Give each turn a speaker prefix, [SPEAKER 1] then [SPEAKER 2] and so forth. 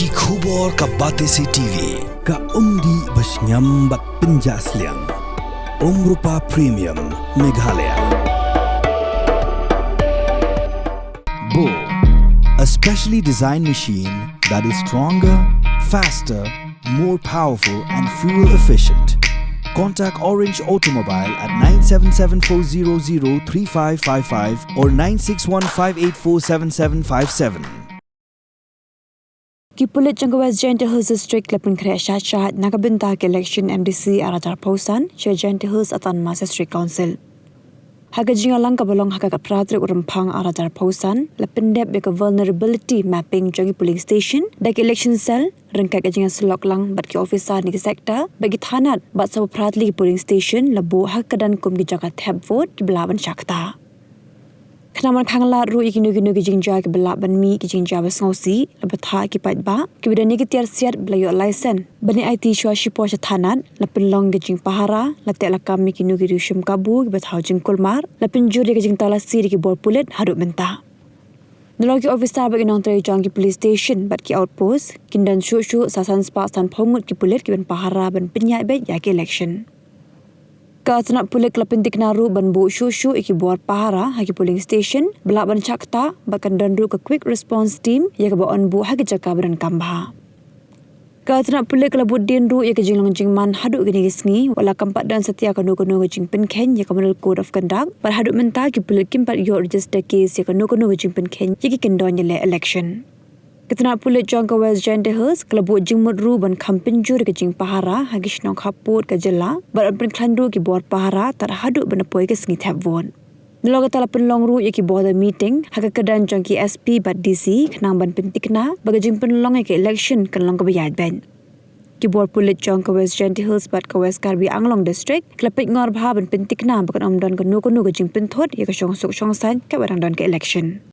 [SPEAKER 1] Ki khubor ka bate se TV
[SPEAKER 2] ka umdi basnyam bat penjasliang Rupa Premium Meghalaya. Bo, a specially designed machine that is stronger, faster, more powerful and fuel efficient. Contact Orange Automobile at 977-400-3555 or 9615847757.
[SPEAKER 3] Kipulit Jangkawas Jaiñtia Hills District Lepun Krea Syahat Nakabinta ke election MDC Aratar Pausan Jaiñtia Hills Atan Masa District Council. Haga jingalang kabalong haga kapratrik urempang Aratar Pausan lependep beka vulnerability mapping jangi polling station dak election cell rengkat jinga selok lang bat ki officer ni sektor bagi thanat bat sabu pratli polling station lebo hak dan kum ki jaga tab vote ki belaban syakta. Kenaman kangla ru ikinu-kinu ki Jaiñtia ki belaban mi ki Jaiñtia basngausi lebetha ki paitba ki bidani ki tiar siat belayo lisen bani IT shwa shipo thanat lepin long ki jing pahara latek lakam mi kinu ki rushum kabu ki bethau Jingkulmar lepin juri ki jing talasi ki bor pulit haduk mentah. Nologi officer bagi nong teri jang ki police station bat ki outpost kindan shu sasan spa san phongut ki pulit ki ben pahara ben penyai bet ya ki election. Kaatnak pulik lepintik naru ban bu shu iki buat pahara hagi polling station belak ban cakta bahkan dandu ke quick response team ya ke baon bu hagi jaka dan kambha. Kaatnak pulik labut dinru ya ke jinglong jingman haduk gini gisngi wala kampat dan setia kanu jing penken ya ke menel code of conduct par haduk mentah ki pulik kimpat yo register case ya kanu jing penken ya ki kendon le election. Ketenak pulit Jangkawas Jaiñtia Hills kelabut jingmut ru ban kampinjur ke jing pahara hagi shnong khaput ke jela baran penklandu ki buat pahara tar haduk benapoi ke sengi tab vote. Nolog tala penlong ru ki buat meeting haga kedan jangki SP bat DC kenang ban pentikna baga jing penlong ke election kenlong ke bayat ben. Ki buat pulit Jangkawas Jaiñtia Hills bat Kawas Karbi Anglong District kelapit ngor bha ban pentikna bakan omdon ke jing penthot ya ke song san ke barang don ke election.